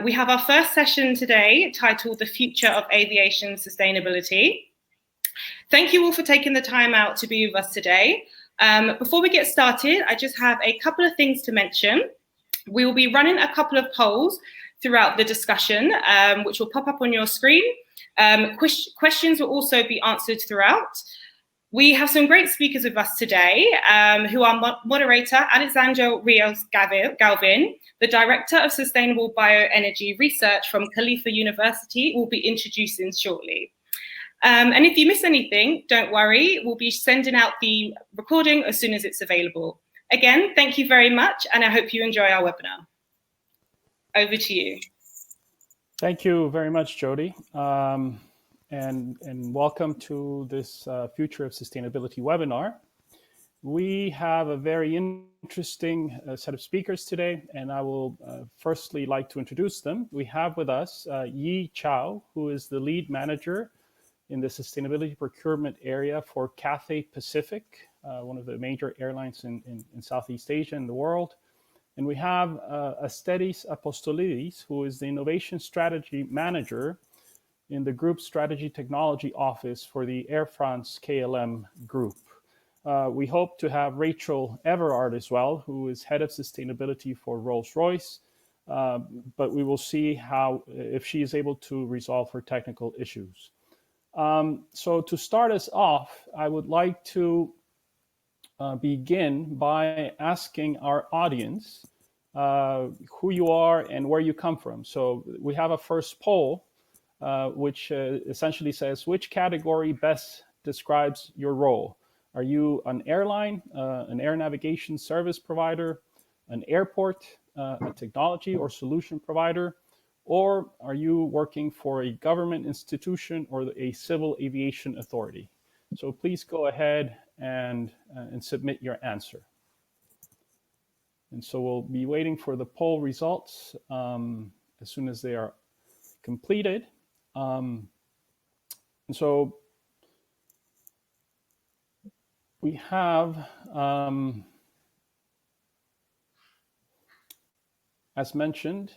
We have our first session today titled The Future of Aviation Sustainability. Thank you all for taking the time out to be with us today. Before we get started, I just have a couple of things to mention. We will be running a couple of polls throughout the discussion, which will pop up on your screen. Questions will also be answered throughout. We have some great speakers with us today, who are moderator Alexandra Rios-Galvin, the Director of Sustainable Bioenergy Research from Khalifa University, will be introducing shortly. And if you miss anything, don't worry, we'll be sending out the recording as soon as it's available. Again, thank you very much, and I hope you enjoy our webinar. Over to you. Thank you very much, Jody. And welcome to this Future of Sustainability webinar. We have a very interesting set of speakers today, and I will firstly like to introduce them. We have with us Yi Chao, who is the lead manager in the sustainability procurement area for Cathay Pacific, one of the major airlines in Southeast Asia and the world. And we have Asteris Apostolidis, who is the innovation strategy manager in the Group Strategy Technology Office for the AirFrance KLM Group. We hope to have Rachel Everard as well, who is head of sustainability for Rolls-Royce, but we will see if she is able to resolve her technical issues. So to start us off, I would like to begin by asking our audience who you are and where you come from. So we have a first poll, which essentially says, which category best describes your role? Are you an airline, an air navigation service provider, an airport, a technology or solution provider, or are you working for a government institution or a civil aviation authority? So please go ahead and submit your answer. And so we'll be waiting for the poll results as soon as they are completed. And so we have, as mentioned,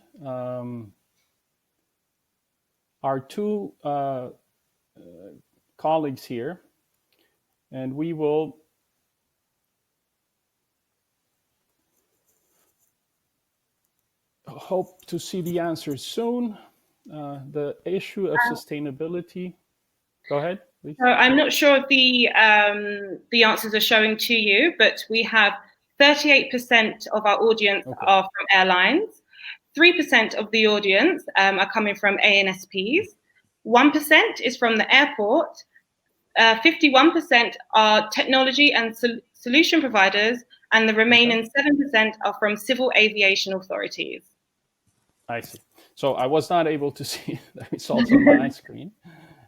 our two colleagues here, and we will hope to see the answers soon. The issue of sustainability. Go ahead, please. So I'm not sure if the answers are showing to you, but we have 38% of our audience are from airlines, 3% of the audience are coming from ANSPs, 1% is from the airport, 51% are technology and solution providers, and the remaining 7% are from civil aviation authorities. I see. So I was not able to see the results on my screen,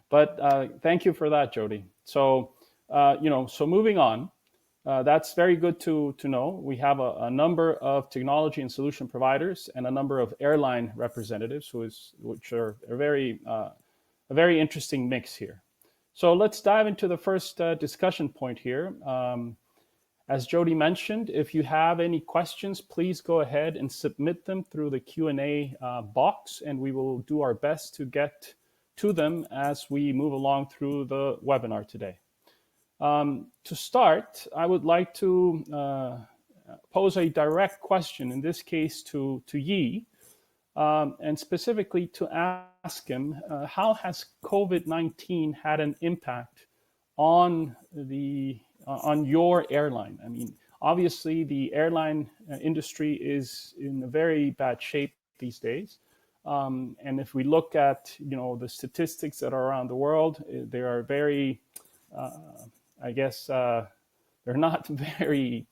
but thank you for that, Jody. So, so moving on, that's very good to know. We have a number of technology and solution providers and a number of airline representatives, which are a very interesting mix here. So let's dive into the first discussion point here. As Jody mentioned, if you have any questions, please go ahead and submit them through the Q&A box, and we will do our best to get to them as we move along through the webinar today. To start, I would like to pose a direct question, in this case to Yi, and specifically to ask him, how has COVID-19 had an impact on your airline? I mean, obviously the airline industry is in a very bad shape these days. And if we look at, the statistics that are around the world, they are very, they're not very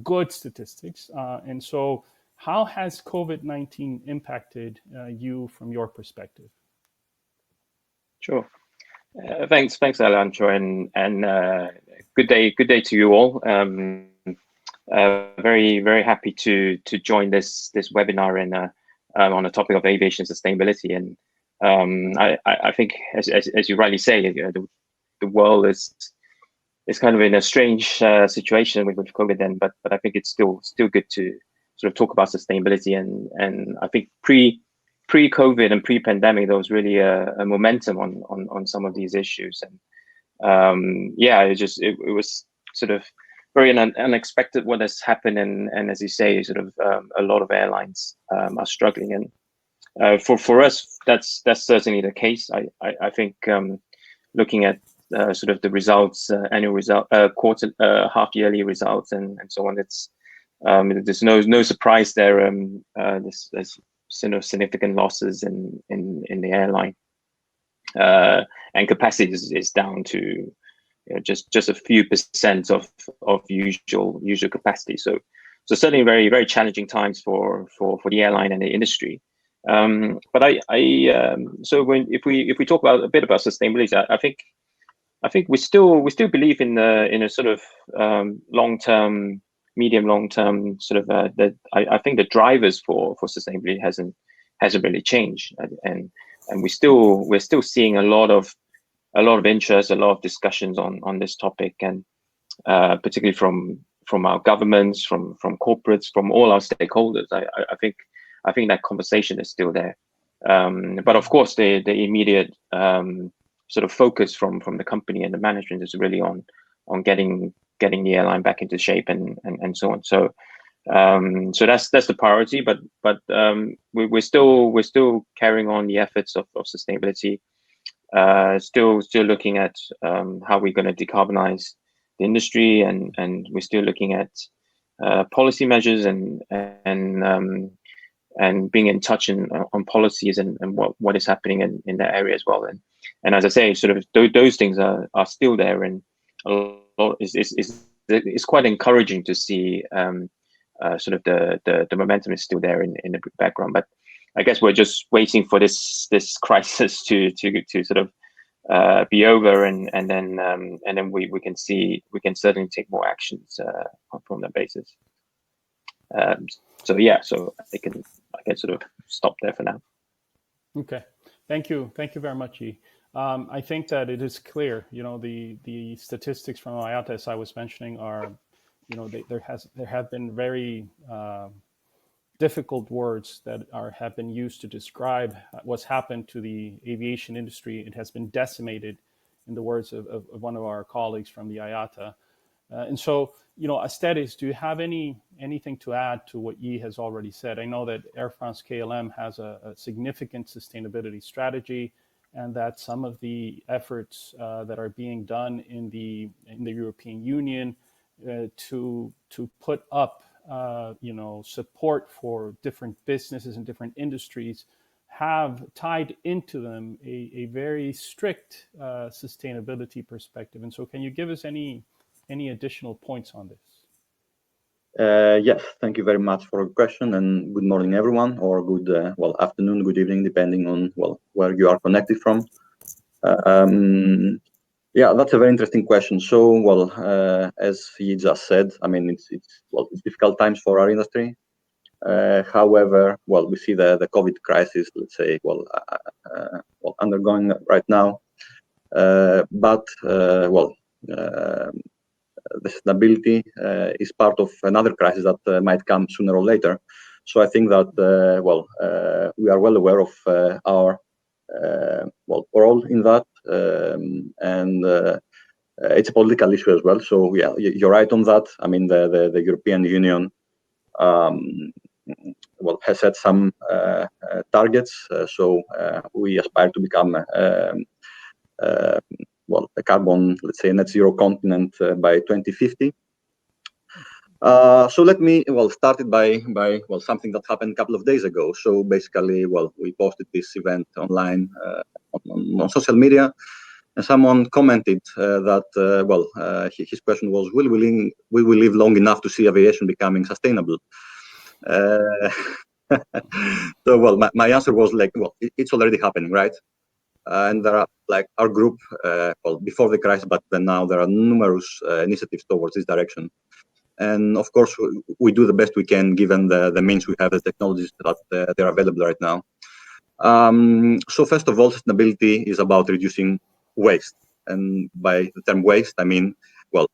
good statistics. And so how has COVID-19 impacted you from your perspective? Sure. Thanks, Alejandro, and good day to you all. Very happy to join this webinar and on the topic of aviation sustainability. And I think, as you rightly say, the world is kind of in a strange situation with COVID. Then, but I think it's still good to sort of talk about sustainability. And I think pre pre-COVID and pre-pandemic, there was really a momentum on some of these issues, and yeah, it was sort of very unexpected what has happened, and as you say, sort of a lot of airlines are struggling, and for us, that's certainly the case. I think looking at sort of the results, annual result, quarter, half-yearly results, and so on, it's there's no surprise there. There's significant losses in the airline, and capacity is down to just a few percent of usual capacity. So certainly very, very challenging times for the airline and the industry. But so if we talk about a bit about sustainability, I think we still believe in a sort of long-term, long-term sort of I think the drivers for sustainability hasn't really changed, and we're still seeing a lot of interest, a lot of discussions on this topic, and particularly from our governments, from corporates, from all our stakeholders. I think that conversation is still there, but of course the immediate sort of focus from the company and the management is really on getting the airline back into shape and so on. So that's the priority, but we're still carrying on the efforts of sustainability. Still looking at how we're going to decarbonize the industry, and we're still looking at policy measures and being in touch on policies and what is happening in that area as well. And as I say, sort of those things are still there, and a lot it's quite encouraging to see sort of the momentum is still there in the background. But I guess we're just waiting for this crisis to sort of be over, and then we can certainly take more actions from that basis. So yeah, so I can sort of stop there for now. Okay, thank you very much, Yi. I think that it is clear, the statistics from IATA, as I was mentioning, are, there have been very difficult words that have been used to describe what's happened to the aviation industry. It has been decimated, in the words of one of our colleagues from the IATA. And so, Asteris, do you have anything to add to what Yi has already said? I know that AirFrance KLM has a significant sustainability strategy, and that some of the efforts that are being done in the European Union to put up support for different businesses and different industries have tied into them a very strict sustainability perspective. And so can you give us any additional points on this? Yes, thank you very much for the question, and good morning, everyone, or good afternoon, good evening, depending on where you are connected from. Yeah, that's a very interesting question. So, as he just said, I mean, it's difficult times for our industry. However, we see the COVID crisis, let's say, undergoing right now. But the sustainability is part of another crisis that might come sooner or later. So I think that we are well aware of our role in that, and it's a political issue as well. So yeah, you're right on that. I mean, the European Union has set some targets. So we aspire to become a carbon, let's say, net zero continent by 2050. So let me start it by something that happened a couple of days ago. So basically, we posted this event online on social media, and someone commented that his question was, will we live long enough to see aviation becoming sustainable? So my answer was it's already happening, right? And there are our group, before the crisis, but then now there are numerous initiatives towards this direction. And of course, we do the best we can given the means we have, the technologies that they're available right now. So first of all, sustainability is about reducing waste. And by the term waste, I mean,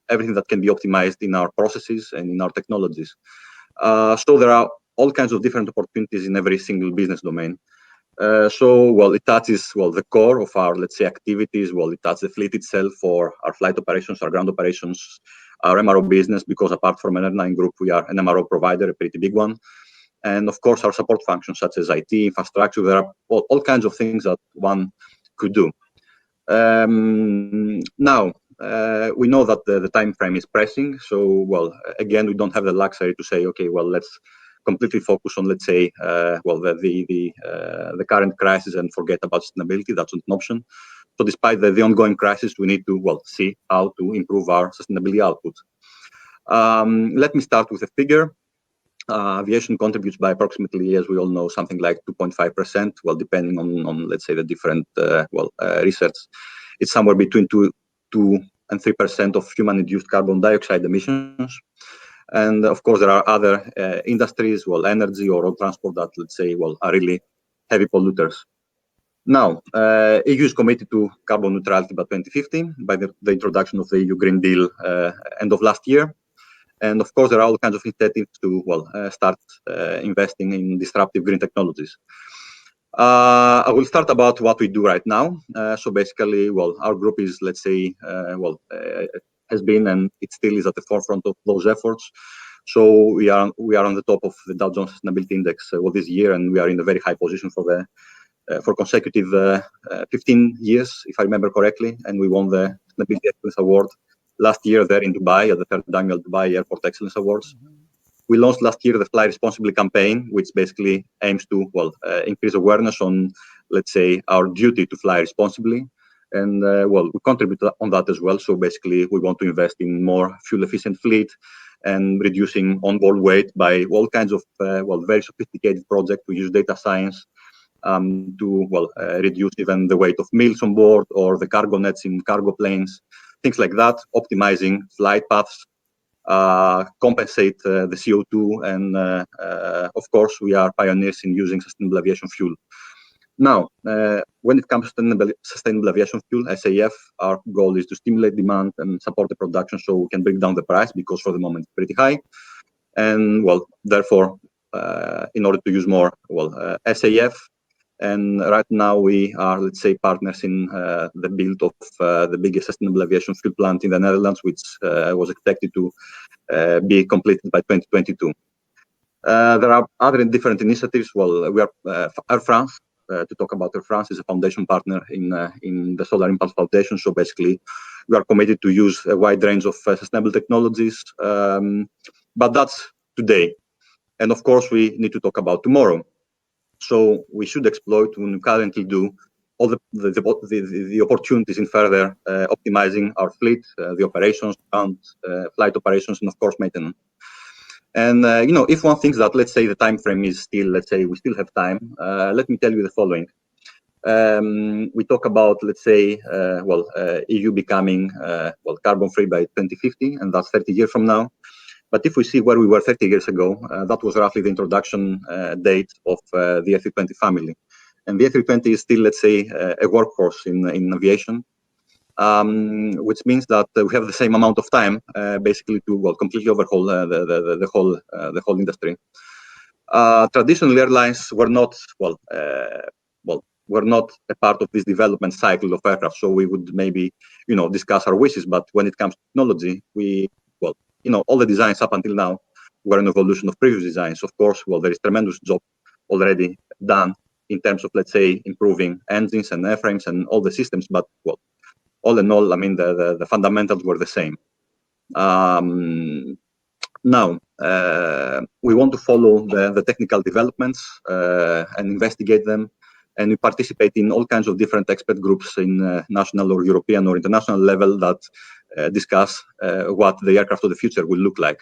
everything that can be optimized in our processes and in our technologies. So there are all kinds of different opportunities in every single business domain. So, well, it touches, well, the core of our, let's say, activities. Well, it touches the fleet itself for our flight operations, our ground operations, our MRO business, because apart from an airline group, we are an MRO provider, a pretty big one. And of course, our support functions such as IT, infrastructure. There are all kinds of things that one could do. Now, we know that the time frame is pressing. So, well, again, we don't have the luxury to say, okay, well, let's completely focus on, let's say, well, the current crisis and forget about sustainability. That's not an option. So, despite the ongoing crisis, we need to, well, see how to improve our sustainability output. Let me start with a figure. Aviation contributes by approximately, as we all know, something like 2.5%. Well, depending on let's say, the different research, it's somewhere between 2 and 3% of human-induced carbon dioxide emissions. And of course, there are other industries, well, energy or road transport that, let's say, well, are really heavy polluters. Now, EU is committed to carbon neutrality by 2050 by the introduction of the EU Green Deal end of last year. And of course, there are all kinds of incentives to, well, start investing in disruptive green technologies. I will start about what we do right now. So basically, well, our group is, let's say, has been and it still is at the forefront of those efforts. So we are on the top of the Dow Jones Sustainability Index this year, and we are in a very high position for consecutive 15 years, if I remember correctly, and we won the Sustainability Excellence Award last year there in Dubai at the third annual Dubai Airport Excellence Awards. We launched last year the Fly Responsibly campaign, which basically aims to, well, increase awareness on, let's say, our duty to fly responsibly. And, well, we contribute on that as well. So basically, we want to invest in more fuel-efficient fleet and reducing onboard weight by all kinds of, well, very sophisticated projects. We use data science to, well, reduce even the weight of meals on board or the cargo nets in cargo planes. Things like that, optimizing flight paths, compensate the CO2, and of course, we are pioneers in using sustainable aviation fuel. Now, when it comes to sustainable aviation fuel, SAF, our goal is to stimulate demand and support the production so we can bring down the price, because for the moment it's pretty high. And, well, therefore, in order to use more, well, SAF, and right now we are, let's say, partners in the build of the biggest sustainable aviation fuel plant in the Netherlands, which was expected to be completed by 2022. There are other different initiatives. Well, we are AirFrance. To talk about AirFrance, is a foundation partner in the Solar Impulse Foundation. So basically, we are committed to use a wide range of sustainable technologies. But that's today. And of course, we need to talk about tomorrow. So we should exploit what we currently do, all the opportunities in further optimizing our fleet, the operations, and flight operations, and of course maintenance. And you know, if one thinks that, let's say, the time frame is still, let's say, we still have time, let me tell you the following. We talk about, let's say, well, EU becoming well, carbon free by 2050, and that's 30 years from now. But if we see where we were 30 years ago, that was roughly the introduction date of the A320 family. And the A320 is still, let's say, a workhorse in aviation, which means that we have the same amount of time, basically, to, well, completely overhaul the whole industry. Traditionally, airlines were not, well, were not a part of this development cycle of aircraft. So we would maybe, you know, discuss our wishes. But when it comes to technology, we, well, you know, all the designs up until now were an evolution of previous designs. Of course, well, there is tremendous job already done in terms of, let's say, improving engines and airframes and all the systems. But, well, all in all, I mean, the fundamentals were the same. Now, we want to follow the technical developments and investigate them. And we participate in all kinds of different expert groups in national or European or international level that discuss what the aircraft of the future will look like.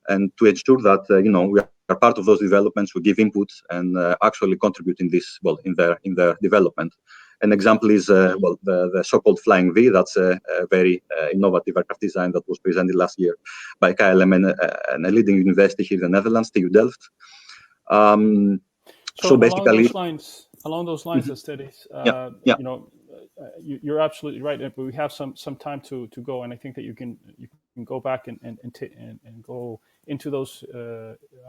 And to ensure that, you know, we are part of those developments, we give input and actually contribute in this, well, in their development. An example is, well, the so-called Flying V. That's a very innovative aircraft design that was presented last year by KLM and a leading university here in the Netherlands, TU Delft. So basically, along those lines, Asteris, you know, you're absolutely right. But we have some time to go, and I think that you can go back and go into those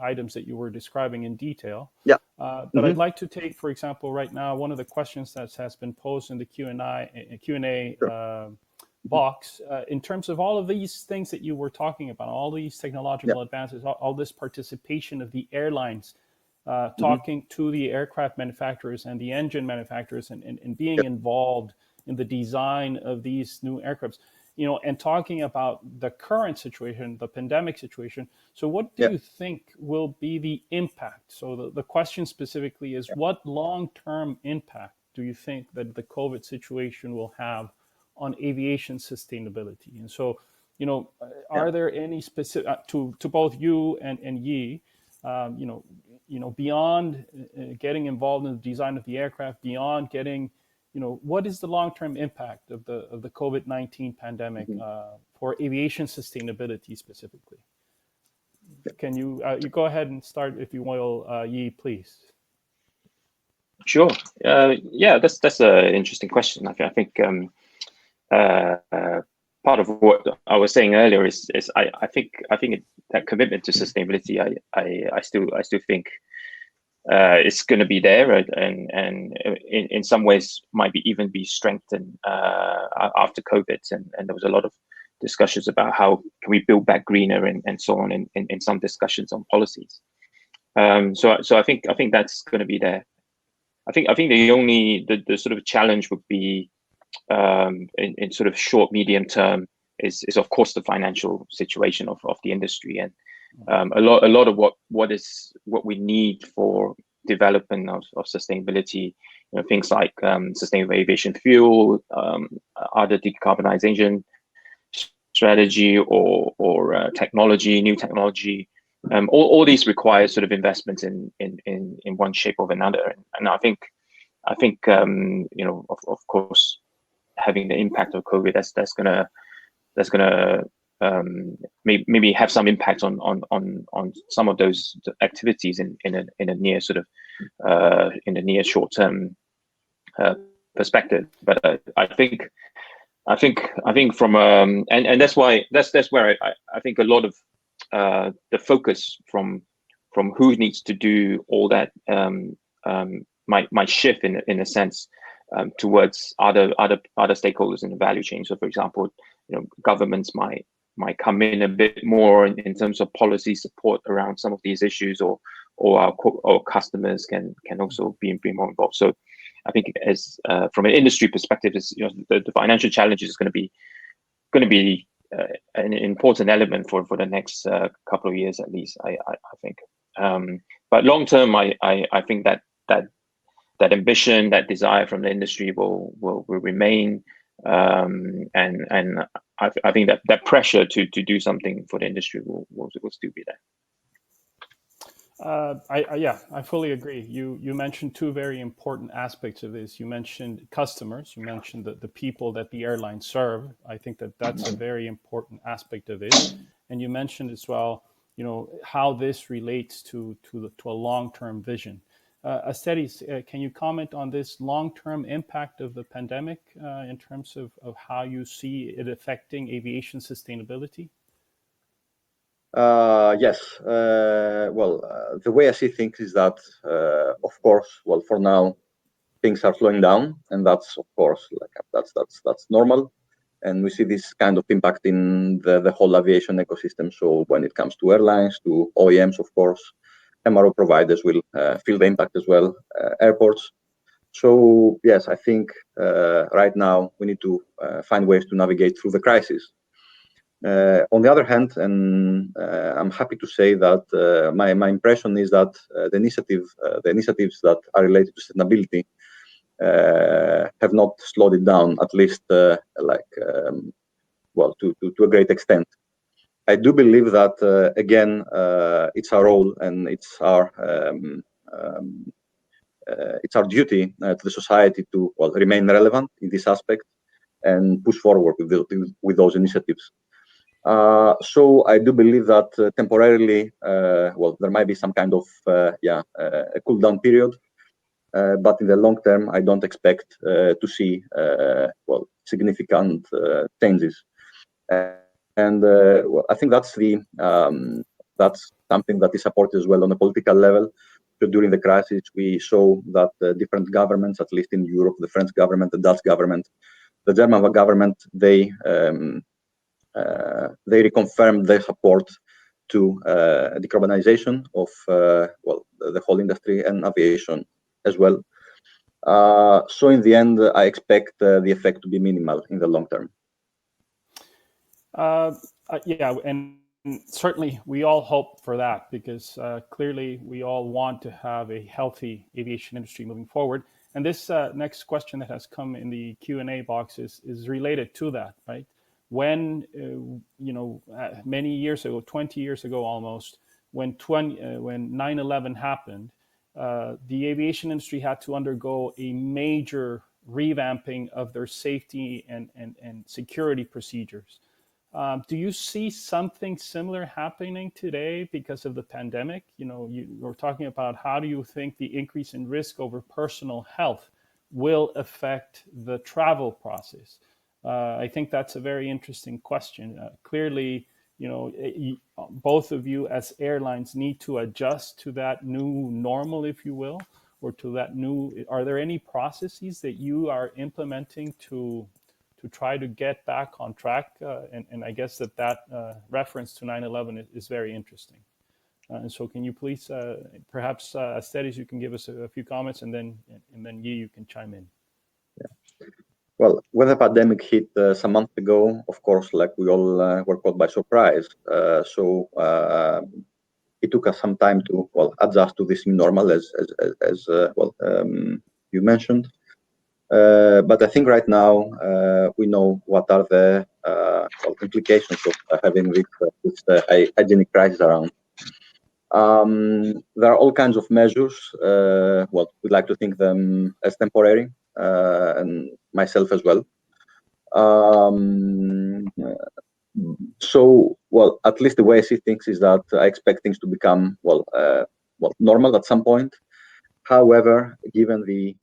items that you were describing in detail. Yeah. But I'd like to take, for example, right now, one of the questions that has been posed in the Q&A box, in terms of all of these things that you were talking about, all these technological advances, all this participation of the airlines, talking to the aircraft manufacturers and the engine manufacturers and being involved in the design of these new aircrafts, and talking about the current situation, the pandemic situation. So what do you think will be the impact? So the question specifically is, what long-term impact do you think that the COVID situation will have on aviation sustainability? And so, are there any specific, to both you and Yi, beyond getting involved in the design of the aircraft, beyond getting, what is the long-term impact of the COVID-19 pandemic for aviation sustainability specifically? Can you go ahead and start, if you will, Yi, please? Sure. That's an interesting question. I think part of what I was saying earlier is I think that commitment to sustainability, I still think it's going to be there, and in some ways might even be strengthened after COVID. And there was a lot of discussions about how can we build back greener and so on in some discussions on policies. So I think that's going to be there. I think the sort of challenge would be in sort of short, medium term is of course the financial situation of the industry, and a lot of what we need for development of sustainability, things like sustainable aviation fuel, other decarbonization strategy, or technology, new technology. All these require sort of investments in one shape or another, and I think of course, having the impact of COVID, that's gonna maybe have some impact on some of those activities in a near sort of in the near short term perspective. But I think from and that's where I think a lot of the focus from who needs to do all that might shift in a sense towards other stakeholders in the value chain. So, for example, governments might come in a bit more in terms of policy support around some of these issues, or our customers can also be more involved. So, I think as from an industry perspective, the financial challenge is going to be an important element for the next couple of years at least. I think, but long term, I think that ambition, that desire from the industry will remain, and I think that pressure to do something for the industry will still be there. I fully agree. You mentioned two very important aspects of this. You mentioned customers. You mentioned the people that the airlines serve. I think that's a very important aspect of it. And you mentioned as well, how this relates to a long-term vision. Asteris, can you comment on this long-term impact of the pandemic in terms of how you see it affecting aviation sustainability? Yes. The way I see things is that, of course, for now, things are slowing down, and that's of course that's normal, and we see this kind of impact in the whole aviation ecosystem. So when it comes to airlines, to OEMs, of course, MRO providers will feel the impact as well, airports. So yes, I think right now we need to find ways to navigate through the crisis. On the other hand, and I'm happy to say that my impression is that the initiatives that are related to sustainability have not slowed it down, at least to a great extent. I do believe that again, it's our role and it's our duty to the society to remain relevant in this aspect and push forward with those initiatives. So I do believe that temporarily, there might be some kind of a cool down period, but in the long term, I don't expect to see significant changes. And I think that's the that's something that is supported as well on a political level. So during the crisis, we saw that different governments, at least in Europe, the French government, the Dutch government, the German government, they reconfirmed their support to decarbonization of the whole industry and aviation as well. So in the end, I expect the effect to be minimal in the long term. Yeah, and certainly we all hope for that, because clearly we all want to have a healthy aviation industry moving forward. And this next question that has come in the Q&A box is related to that, right? When, many years ago, 20 years ago almost, when 9/11 happened, the aviation industry had to undergo a major revamping of their safety and security procedures. Do you see something similar happening today because of the pandemic? You're talking about how do you think the increase in risk over personal health will affect the travel process? I think that's a very interesting question. Clearly, both of you as airlines need to adjust to that new normal, if you will, or to that new. Are there any processes that you are implementing to try to get back on track? And I guess that reference to 9/11 is very interesting. And so can you please, perhaps, Asteris, you can give us a few comments, and then you can chime in. Yeah. Well, when the pandemic hit some months ago, of course, like we all were caught by surprise. So it took us some time to adjust to this new normal, as you mentioned. But I think right now we know what are the implications of having this hygienic crisis around. There are all kinds of measures. We'd like to think them as temporary, and myself as well. So, at least the way I see things is that I expect things to become normal at some point. However, given the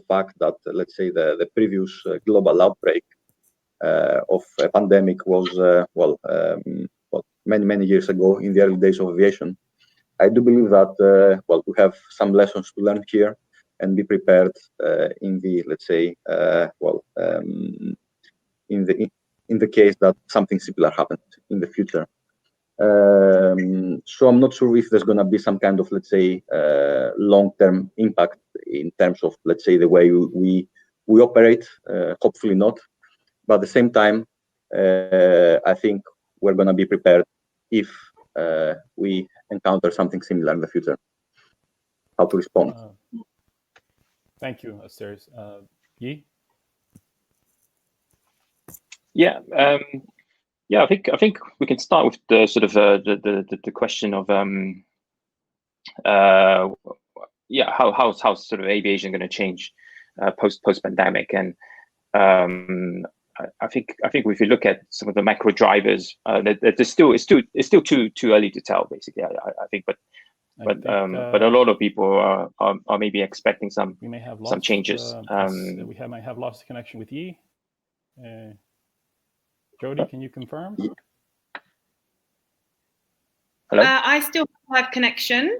fact that, let's say, the previous global outbreak of a pandemic was many years ago, in the early days of aviation, I do believe that we have some lessons to learn here and be prepared in the, let's say, in the case that something similar happens in the future. So I'm not sure if there's going to be some kind of, let's say, long-term impact in terms of, let's say, the way we operate. Hopefully not. But at the same time, I think we're going to be prepared if we encounter something similar in the future. How to respond? Thank you, Asteris. Yi? Yeah. Yeah, I think we can start with the sort of the question of how's sort of aviation going to change post pandemic, and I think if you look at some of the macro drivers, it's still too early to tell, basically. I think, but a lot of people are maybe expecting some changes. We might have lost the connection with Yi. Jody, can you confirm? Hello? I still have connection.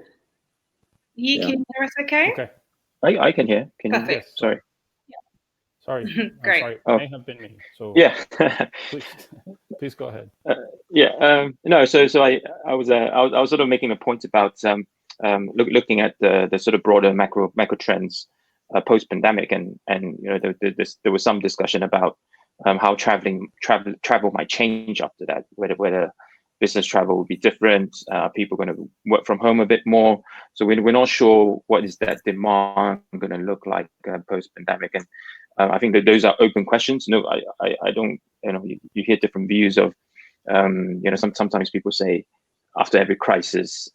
Yi, can you hear us okay? Okay. I can hear. Can you? Perfect. Sorry. Sorry. Great. I'm sorry. It may have been me. So yeah. please go ahead. No. So I was sort of making a point about looking at the sort of broader macro trends post pandemic, and there was some discussion about how travel might change after that, whether business travel will be different, people are going to work from home a bit more. So we're not sure what is that demand going to look like post pandemic, and I think that those are open questions. No, I don't. You hear different views of. Sometimes people say after every crisis,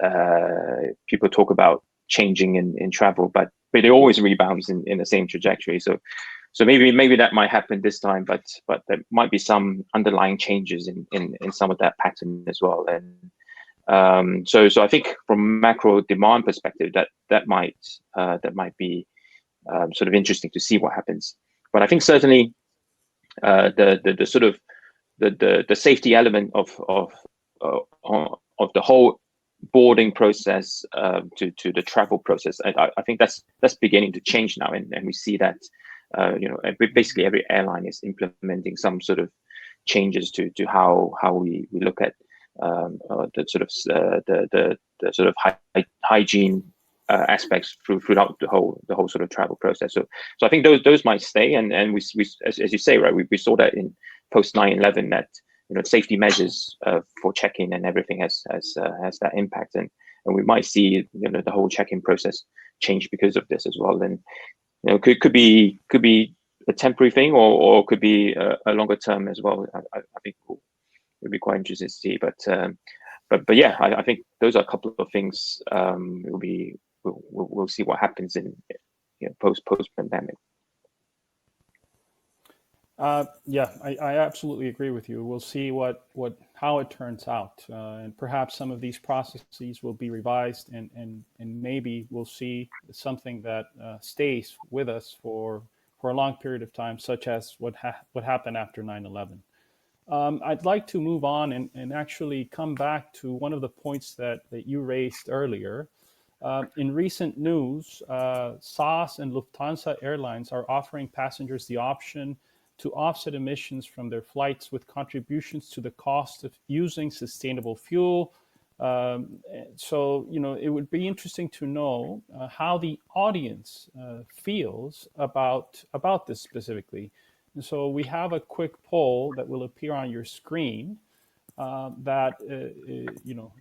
people talk about changing in travel, but it always rebounds in the same trajectory. So maybe that might happen this time, but there might be some underlying changes in some of that pattern as well. And so I think from macro demand perspective, that might be sort of interesting to see what happens. But I think certainly the sort of the safety element of the whole boarding process to the travel process. I think that's beginning to change now, and we see that basically every airline is implementing some sort of changes to how we look at the sort of hygiene aspects throughout the whole sort of travel process. So I think those might stay, and we as you say, right, we saw that in post 9/11 that safety measures for check-in and everything has that impact, and we might see the whole check-in process change because of this as well. And could be a temporary thing, or could be a longer term as well. I think it'll be quite interesting to see. But yeah, I think those are a couple of things. We'll see what happens in post pandemic. Yeah, I absolutely agree with you. We'll see how it turns out, and perhaps some of these processes will be revised, and maybe we'll see something that stays with us for a long period of time, such as what happened after 9/11. I'd like to move on and actually come back to one of the points that you raised earlier. In recent news, SAS and Lufthansa Airlines are offering passengers the option to offset emissions from their flights with contributions to the cost of using sustainable fuel. So, it would be interesting to know how the audience feels about this specifically. And so we have a quick poll that will appear on your screen that,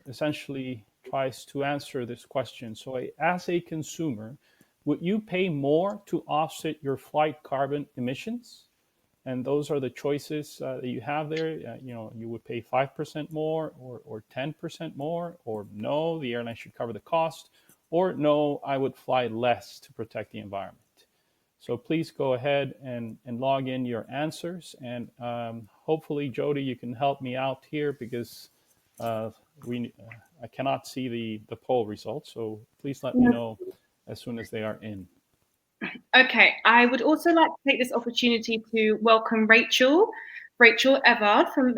essentially tries to answer this question. So as a consumer, would you pay more to offset your flight carbon emissions? And those are the choices that you have there. You would pay 5% more, or 10% more, or no, the airline should cover the cost, or no, I would fly less to protect the environment. So please go ahead and log in your answers. And hopefully, Jody, you can help me out here, because I cannot see the poll results. So please let me know as soon as they are in. Okay, I would also like to take this opportunity to welcome Rachel Evard from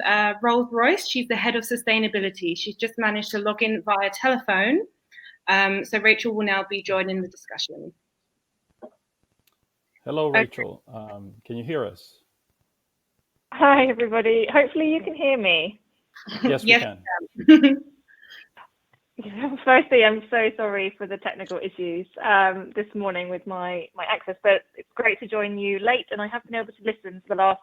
Royce. She's the head of sustainability. She's just managed to log in via telephone. So Rachel will now be joining the discussion. Hello, Rachel. Can you hear us? Hi, everybody. Hopefully you can hear me. Yes, we can. Firstly, I'm so sorry for the technical issues this morning with my access, but it's great to join you late, and I have been able to listen for the last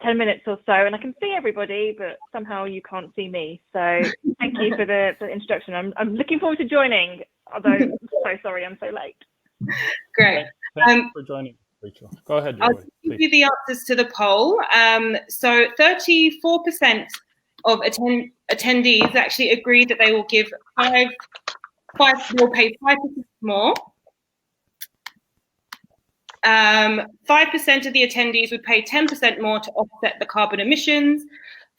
10 minutes or so, and I can see everybody, but somehow you can't see me. So thank you for the introduction. I'm looking forward to joining, although I'm so sorry I'm so late. Great. Thanks for joining, Rachel. Go ahead, Joey. I'll give you the answers to the poll. So 34% of attendees actually agreed that they will give will pay 5% more. 5% of the attendees would pay 10% more to offset the carbon emissions.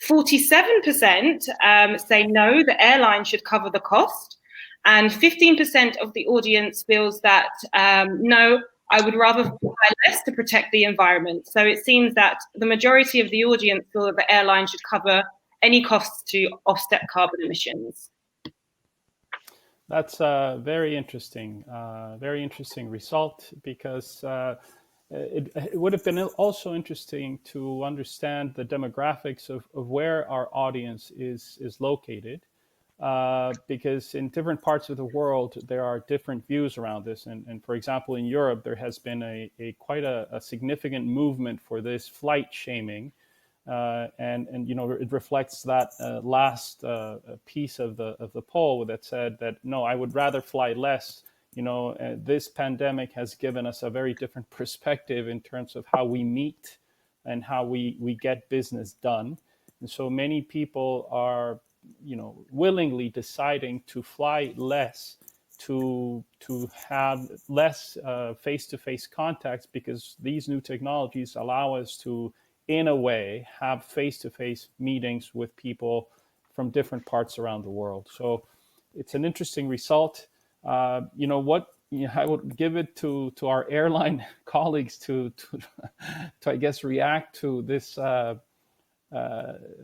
47% say no, the airline should cover the cost. And 15% of the audience feels that no, I would rather fly less to protect the environment. So it seems that the majority of the audience feel that the airline should cover any costs to offset carbon emissions. That's a very interesting result, because it would have been also interesting to understand the demographics of where our audience is located, because in different parts of the world there are different views around this. And for example, in Europe, there has been quite a significant movement for this flight shaming. And it reflects that last piece of the poll that said that no, I would rather fly less. This pandemic has given us a very different perspective in terms of how we meet and how we get business done. And so many people are willingly deciding to fly less, to have less face-to-face contacts, because these new technologies allow us to, in a way, have face-to-face meetings with people from different parts around the world. So it's an interesting result. I would give it to our airline colleagues to I guess react to this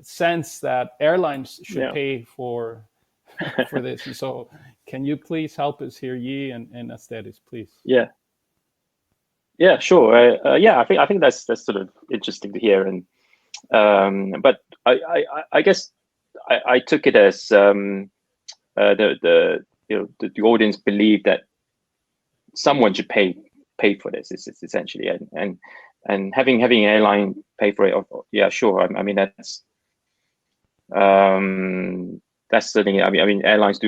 sense that airlines should pay for for this. And so can you please help us here, Yi and Asteris, please? Yeah, sure. I think that's sort of interesting to hear, and but I guess I took it as the audience believed that someone should pay for this. It's essentially, and having an airline pay for it. Yeah, sure. I mean that's certainly. I mean airlines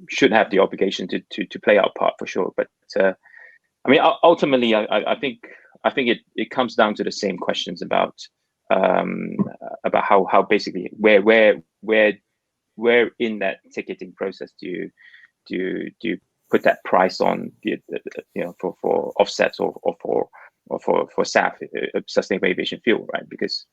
should have the obligation to play our part for sure. But I mean ultimately, I think it comes down to the same questions about how basically where in that ticketing process do you put that price on for offsets or for SAF, sustainable aviation fuel, right? Because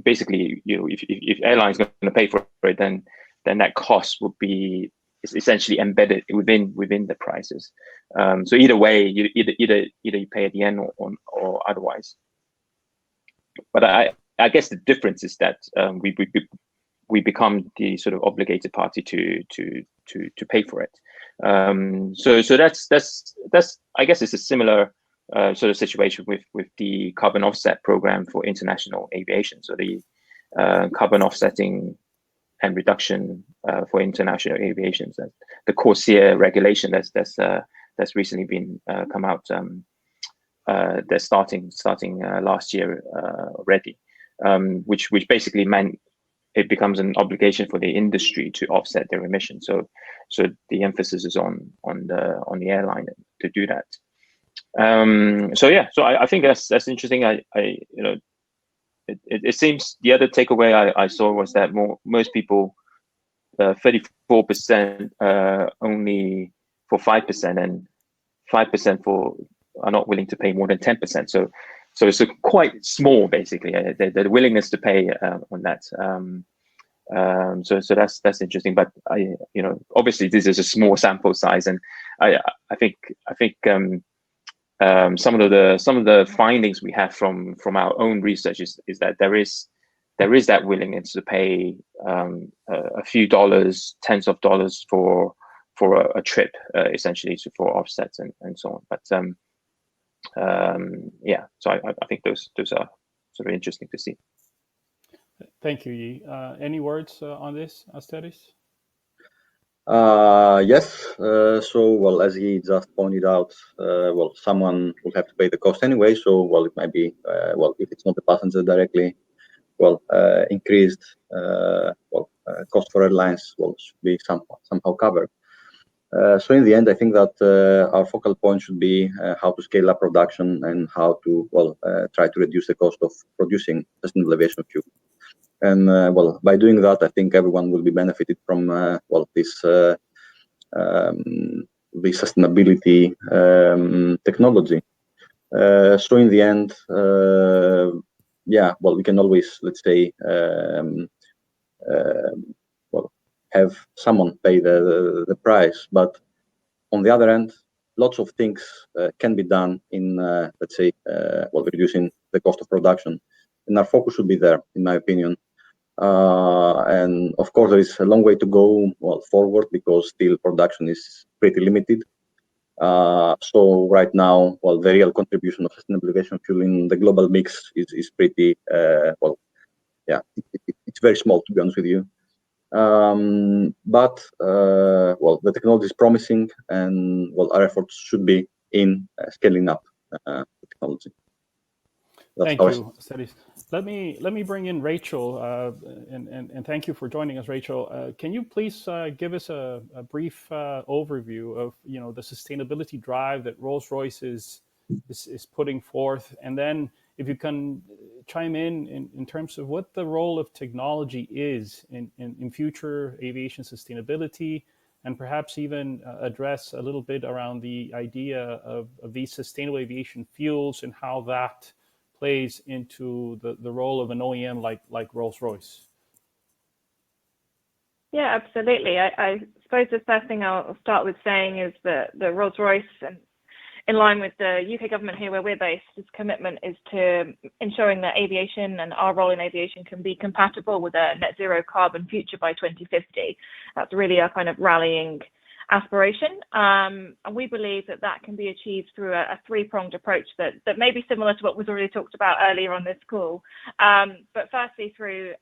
basically if airlines going to pay for it, then that cost would be essentially embedded within the prices. So either way, either you pay at the end or otherwise. But I guess the difference is that we become the sort of obligated party to pay for it. So that's I guess it's a similar sort of situation with the carbon offset program for international aviation. So the carbon offsetting and reduction for international aviation, the CORSIA regulation that's recently been come out. They're starting last year already, which basically meant it becomes an obligation for the industry to offset their emissions. So the emphasis is on the airline to do that. So I think that's interesting. It seems the other takeaway I saw was that most people 34% only for 5% and 5% are not willing to pay more than 10%. So it's quite small, basically. The willingness to pay on that. So that's interesting. But obviously this is a small sample size, and I think some of the findings we have from our own research is that there is that willingness to pay a few dollars, tens of dollars for a trip, essentially for offsets and so on. But so I think those are sort of interesting to see. Thank you, Yi. Any words on this, Asteris? Yes. So, as he just pointed out, someone will have to pay the cost anyway. So, it might be, if it's not the passenger directly, increased, cost for airlines should be somehow covered. So, in the end, I think that our focal point should be how to scale up production and how to, try to reduce the cost of producing sustainable aviation fuel. And by doing that, I think everyone will be benefited from this sustainability technology. So in the end, we can always, let's say, have someone pay the price. But on the other end, lots of things can be done in, let's say, reducing the cost of production. And our focus should be there, in my opinion. And of course, there is a long way to go forward because steel production is pretty limited. So right now, the real contribution of sustainable aviation fuel in the global mix is pretty, it's very small, to be honest with you. But the technology is promising, and our efforts should be in scaling up the technology. Thank you, Asteris. Let me bring in Rachel, and thank you for joining us, Rachel. Can you please give us a brief overview of the sustainability drive that Rolls-Royce is putting forth, and then if you can chime in terms of what the role of technology is in future aviation sustainability, and perhaps even address a little bit around the idea of these sustainable aviation fuels and how that plays into the role of an OEM like Rolls-Royce. Yeah, absolutely. I suppose the first thing I'll start with saying is that the Rolls-Royce in line with the UK government here where we're based, its commitment is to ensuring that aviation and our role in aviation can be compatible with a net zero carbon future by 2050. That's really our kind of rallying aspiration. And we believe that that can be achieved through a three-pronged approach that may be similar to what was already talked about earlier on this call. But firstly, through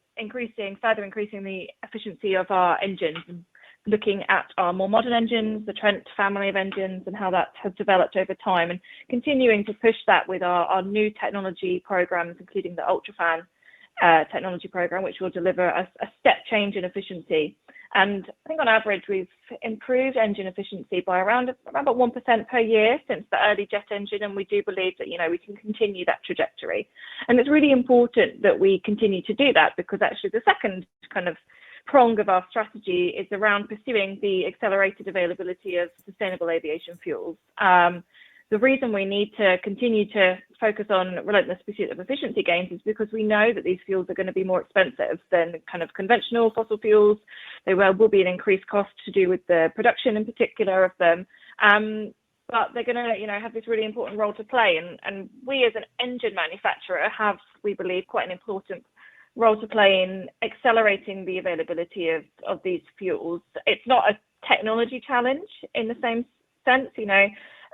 further increasing the efficiency of our engines, and looking at our more modern engines, the Trent family of engines, and how that has developed over time, and continuing to push that with our new technology programs, including the UltraFan technology program, which will deliver a step change in efficiency. And I think on average, we've improved engine efficiency by around about 1% per year since the early jet engine. And we do believe that, we can continue that trajectory. And it's really important that we continue to do that, because actually the second kind of prong of our strategy is around pursuing the accelerated availability of sustainable aviation fuels. The reason we need to continue to focus on relentless pursuit of efficiency gains is because we know that these fuels are going to be more expensive than kind of conventional fossil fuels. They will be an increased cost to do with the production in particular of them. But they're going to, have this really important role to play. And we as an engine manufacturer have, we believe, quite an important role to play in accelerating the availability of these fuels. It's not a technology challenge in the same sense,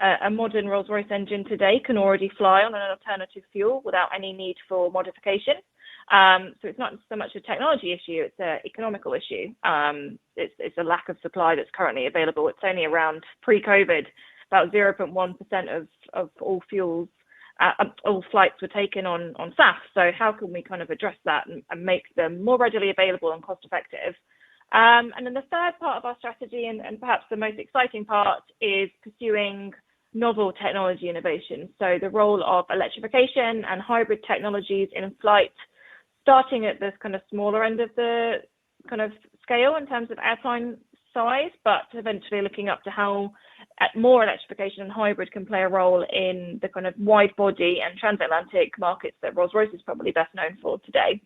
a modern Rolls-Royce engine today can already fly on an alternative fuel without any need for modification. So it's not so much a technology issue, it's an economical issue. It's a lack of supply that's currently available. It's only around pre-COVID, about 0.1% of all fuels, all flights were taken on SAF. So how can we kind of address that and make them more readily available and cost effective? And then the third part of our strategy, and perhaps the most exciting part, is pursuing novel technology innovation. So the role of electrification and hybrid technologies in flight, starting at this kind of smaller end of the kind of scale in terms of airplane size, but eventually looking up to how more electrification and hybrid can play a role in the kind of wide body and transatlantic markets that Rolls-Royce is probably best known for today.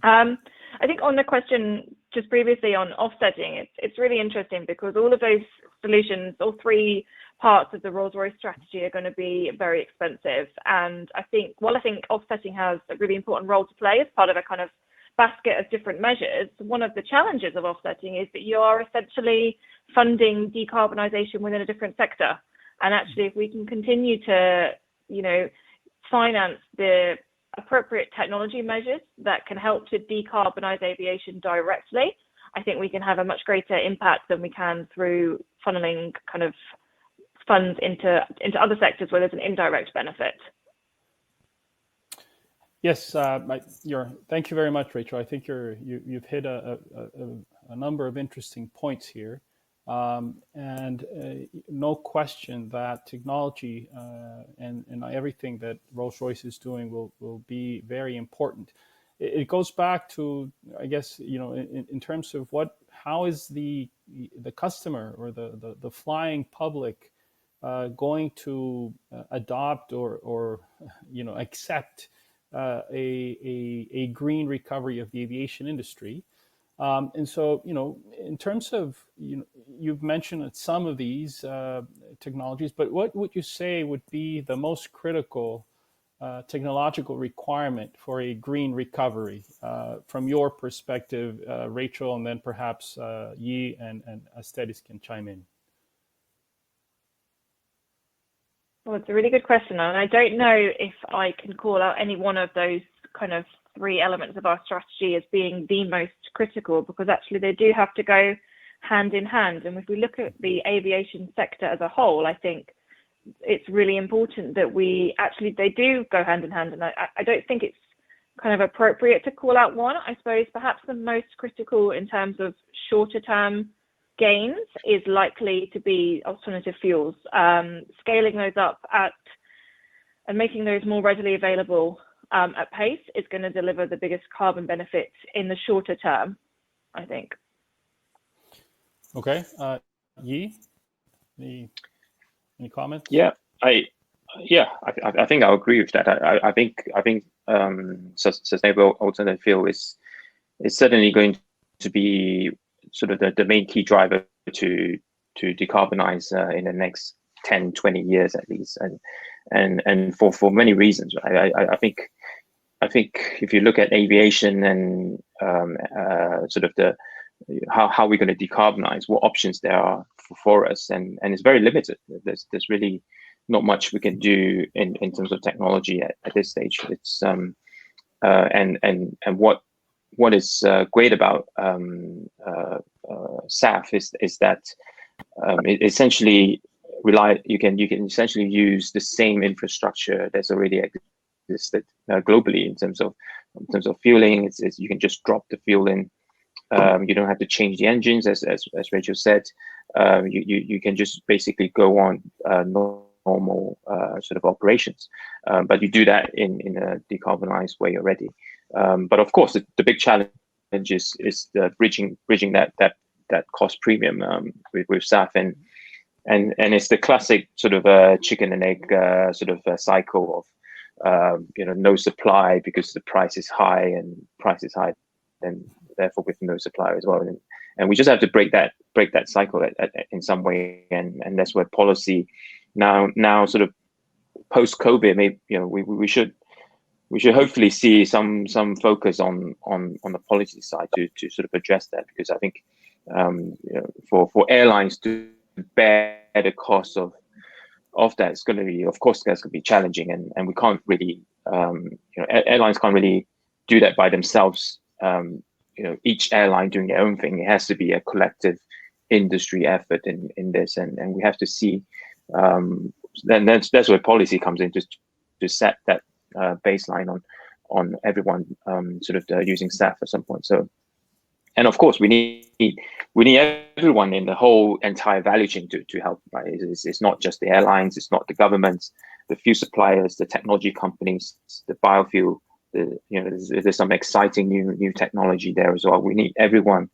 I think on the question just previously on offsetting, it's really interesting because all of those solutions, all three parts of the Rolls-Royce strategy are going to be very expensive. And I think offsetting has a really important role to play as part of a kind of basket of different measures, one of the challenges of offsetting is that you are essentially funding decarbonisation within a different sector. And actually, if we can continue to, finance the appropriate technology measures that can help to decarbonise aviation directly, I think we can have a much greater impact than we can through funneling kind of funds into other sectors where there's an indirect benefit. Yes, thank you very much, Rachel. I think you've hit a number of interesting points here, and no question that technology and everything that Rolls-Royce is doing will be very important. It goes back to, I guess, in terms of how is the customer or the flying public going to adopt or accept a green recovery of the aviation industry. And so, in terms of, you've mentioned some of these technologies, but what would you say would be the most critical technological requirement for a green recovery from your perspective, Rachel, and then perhaps Yi and Aesthetics can chime in? Well, it's a really good question, and I don't know if I can call out any one of those kind of three elements of our strategy as being the most critical, because actually they do have to go hand in hand. And if we look at the aviation sector as a whole, I think it's really important that they do go hand in hand. And I don't think it's kind of appropriate to call out one. I suppose perhaps the most critical in terms of shorter term gains is likely to be alternative fuels. Scaling those up and making those more readily available at pace is going to deliver the biggest carbon benefits in the shorter term, I think. Okay, Yi, any comments? Yeah, I think I'll agree with that. I think sustainable alternative fuel is certainly going to be sort of the main key driver to decarbonize in the next 10, 20 years at least, and for many reasons. I think if you look at aviation and sort of the how we're going to decarbonize, what options there are for us, and it's very limited. There's really not much we can do in terms of technology at this stage. It's and what is great about SAF is that it essentially you can essentially use the same infrastructure that's already existed globally in terms of fueling. It's you can just drop the fuel in. You don't have to change the engines, as Rachel said. You can just basically go on normal sort of operations, but you do that in a decarbonized way already. But of course, the big challenge is the bridging that cost premium with SAF, and it's the classic sort of chicken and egg sort of cycle of no supply because the price is high, and price is high, then therefore with no supply as well, and we just have to break that cycle in some way, and that's where policy now sort of post COVID, maybe we should hopefully see some focus on the policy side to sort of address that, because I think for airlines to bear the cost of that, it's going to be, of course, that's going to be challenging, and we can't really airlines can't really do that by themselves. Each airline doing their own thing. It has to be a collective industry effort in this, and we have to see. Then that's where policy comes in, to set that baseline on everyone sort of using SAF at some point. So, and of course, we need everyone in the whole entire value chain to help. Right? It's not just the airlines, it's not the governments, the fuel suppliers, the technology companies, the biofuel. There's some exciting new technology there as well. We need everyone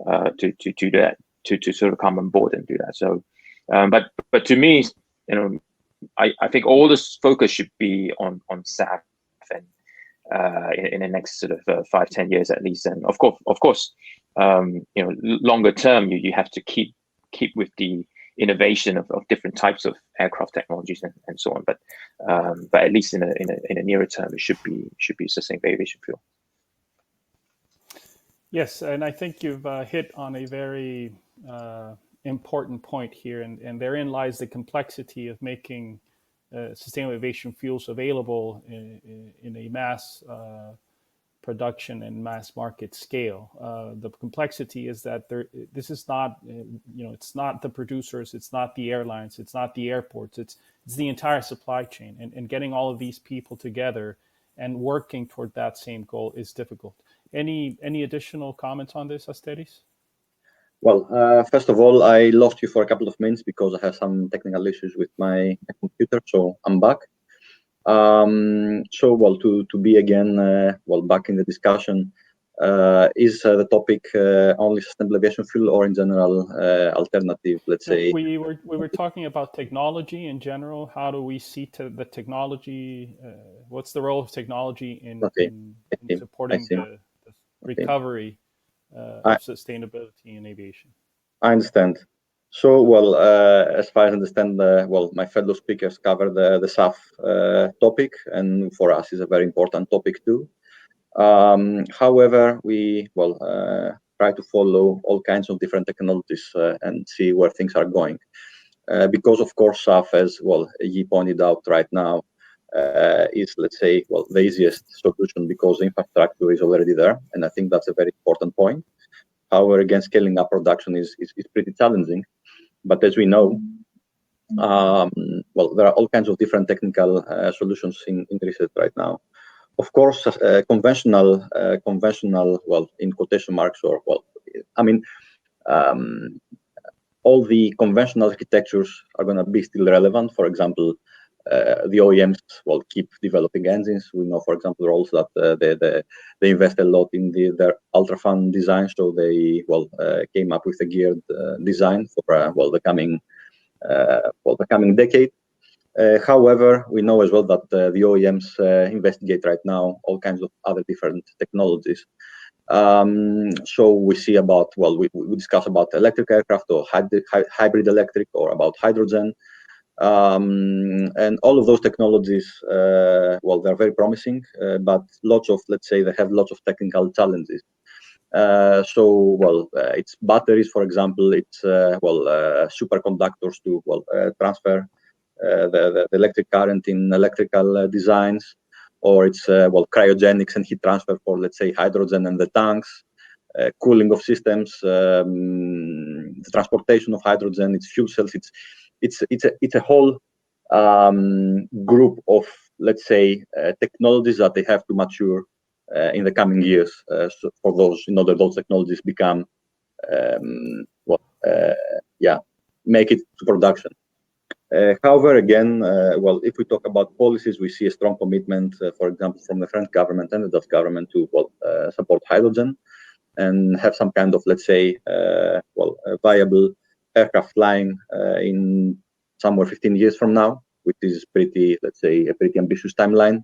to do that, to sort of come on board and do that. So, but to me, I think all this focus should be on SAF, and in the next sort of 5-10 years at least. And of course, longer term, you have to keep with the innovation of different types of aircraft technologies and so on. But at least in a nearer term, it should be sustainable aviation fuel. Yes, and I think you've hit on a very important point here, and therein lies the complexity of making sustainable aviation fuels available in a mass production and mass market scale. The complexity is that this is not, it's not the producers, it's not the airlines, it's not the airports, it's the entire supply chain, and getting all of these people together and working toward that same goal is difficult. Any additional comments on this, Asteris? Well, first of all, I lost you for a couple of minutes because I have some technical issues with my computer, so I'm back. So, well, to be again, back in the discussion, is the topic only sustainable aviation fuel, or in general alternative? Let's say we were talking about technology in general. How do we see the technology? What's the role of technology in supporting the recovery of sustainability in aviation? I understand. So, well, as far as I understand, my fellow speakers covered the SAF topic, and for us is a very important topic too. However, we try to follow all kinds of different technologies and see where things are going. Because of course, SAF, as Yi pointed out right now, is, let's say, the easiest solution because the infrastructure is already there, and I think that's a very important point. However, again, scaling up production is pretty challenging. But as we know, there are all kinds of different technical solutions in research right now. Of course, conventional, in quotation marks, or all the conventional architectures are going to be still relevant. For example, the OEMs will keep developing engines. We know, for example, Rolls that they invest a lot in their UltraFan design, so they came up with a geared design for the coming decade. However, we know as well that the OEMs investigate right now all kinds of other different technologies. So we see about we discuss about electric aircraft or hybrid electric, or about hydrogen. And all of those technologies, well, they're very promising, but lots of, let's say, they have lots of technical challenges. It's batteries, for example. It's superconductors to transfer the electric current in electrical designs, or it's cryogenics and heat transfer for, let's say, hydrogen and the tanks, cooling of systems, the transportation of hydrogen, its fuel cells. It's a whole group of, let's say, technologies that they have to mature in the coming years, so for those, in order those technologies become make it to production. However, again, if we talk about policies, we see a strong commitment, for example, from the French government and the Dutch government to support hydrogen and have some kind of, let's say, viable aircraft flying in somewhere 15 years from now, which is pretty, let's say, a pretty ambitious timeline.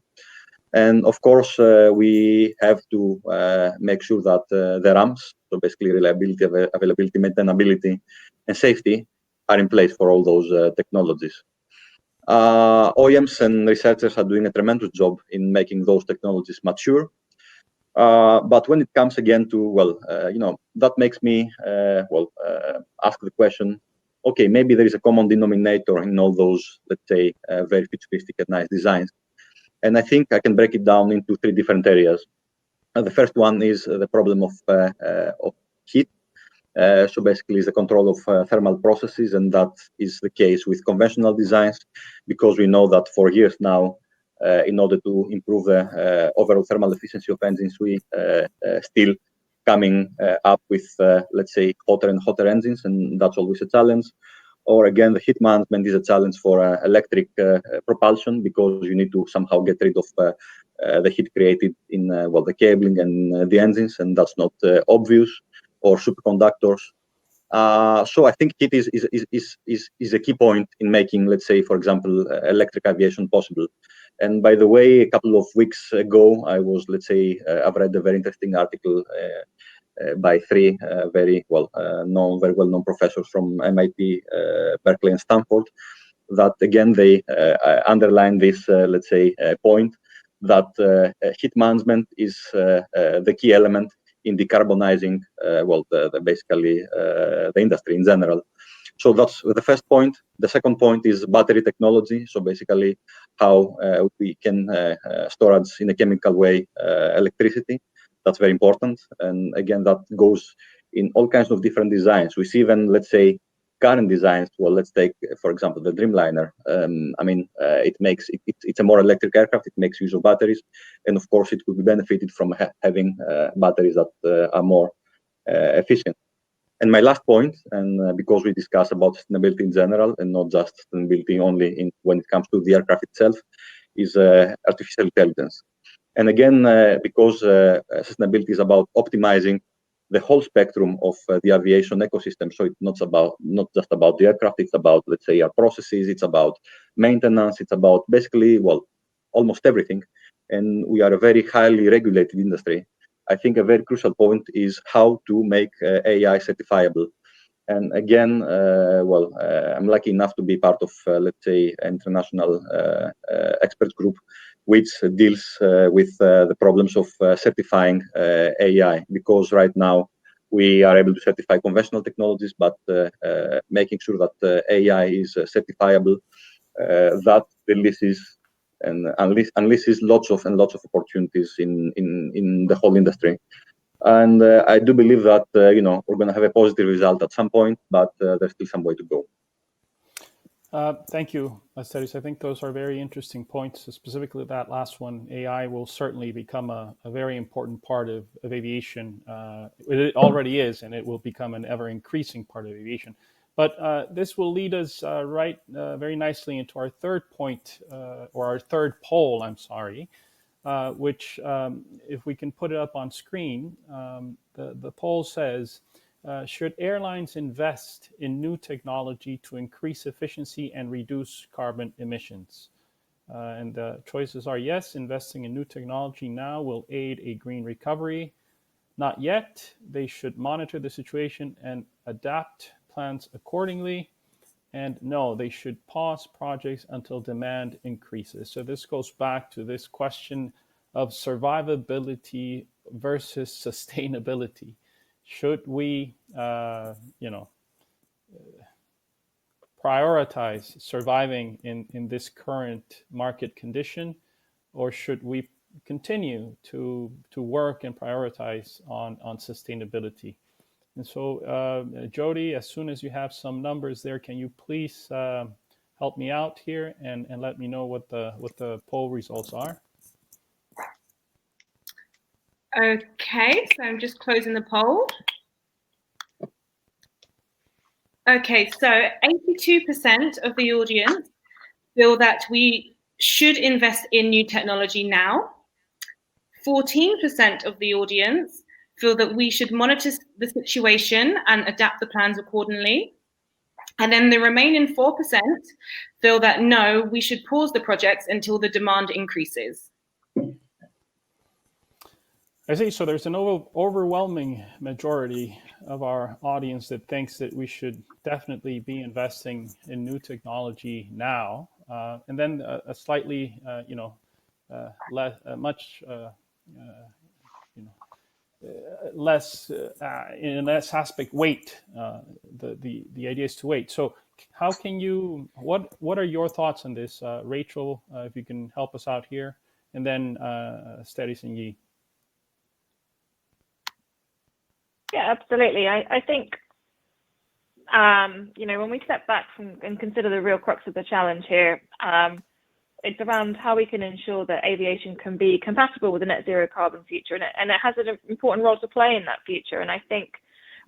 And of course, we have to make sure that the ramps, so basically reliability, availability, maintainability, and safety, are in place for all those technologies. OEMs and researchers are doing a tremendous job in making those technologies mature. But when it comes again to, that makes me ask the question, okay, maybe there is a common denominator in all those, let's say, very futuristic and nice designs. And I think I can break it down into three different areas. The first one is the problem of heat. So basically, the control of thermal processes, and that is the case with conventional designs, because we know that for years now, in order to improve the overall thermal efficiency of engines, we still coming up with, let's say, hotter and hotter engines, and that's always a challenge. Or again, the heat management is a challenge for electric propulsion, because you need to somehow get rid of the heat created in the cabling and the engines, and that's not obvious. Or superconductors. So I think heat is a key point in making, let's say, for example, electric aviation possible. And by the way, a couple of weeks ago, I was, let's say, I've read a very interesting article by three very well-known professors from MIT, Berkeley, and Stanford, that again they underline this, let's say, point that heat management is the key element in decarbonizing, basically the industry in general. So that's the first point. The second point is battery technology. So basically, how we can storage in a chemical way electricity. That's very important. And again, that goes in all kinds of different designs. We see even, let's say, current designs. Well, let's take, for example, the Dreamliner. It's a more electric aircraft. It makes use of batteries, and of course, it could be benefited from having batteries that are more efficient. And my last point, and because we discuss about sustainability in general and not just sustainability only when it comes to the aircraft itself, is artificial intelligence. And again, because sustainability is about optimizing the whole spectrum of the aviation ecosystem. So it's not just about the aircraft. It's about, let's say, our processes. It's about maintenance. It's about basically, almost everything. And we are a very highly regulated industry. I think a very crucial point is how to make AI certifiable. And again, I'm lucky enough to be part of, let's say, an international expert group which deals with the problems of certifying AI, because right now we are able to certify conventional technologies, but making sure that AI is certifiable, that releases and unleashes lots of opportunities in the whole industry. And I do believe that we're going to have a positive result at some point, but there's still some way to go. Thank you, Asteris. I think those are very interesting points. Specifically, that last one, AI will certainly become a very important part of aviation. It already is, and it will become an ever-increasing part of aviation. But this will lead us very nicely into our third point, or our third poll, which, if we can put it up on screen, the poll says, should airlines invest in new technology to increase efficiency and reduce carbon emissions? And the choices are yes, investing in new technology now will aid a green recovery. Not yet, they should monitor the situation and adapt plans accordingly. and no, they should pause projects until demand increases. So this goes back to this question of survivability versus sustainability. Should we, prioritize surviving in this current market condition, or should we continue to work and prioritize on sustainability? And so, Jody, as soon as you have some numbers there, can you please help me out here and let me know what the poll results are? Okay, so I'm just closing the poll. Okay, so 82% of the audience feel that we should invest in new technology now. 14% of the audience feel that we should monitor the situation and adapt the plans accordingly. And then the remaining 4% feel that no, we should pause the projects until the demand increases. I see. So there's an overwhelming majority of our audience that thinks that we should definitely be investing in new technology now, and then a slightly, less in less aspect wait. The idea is to wait. So how can you? What are your thoughts on this, Rachel? If you can help us out here, and then Steris and Yi. Yeah, absolutely. I think, when we step back and consider the real crux of the challenge here, it's around how we can ensure that aviation can be compatible with a net zero carbon future, and it has an important role to play in that future. And I think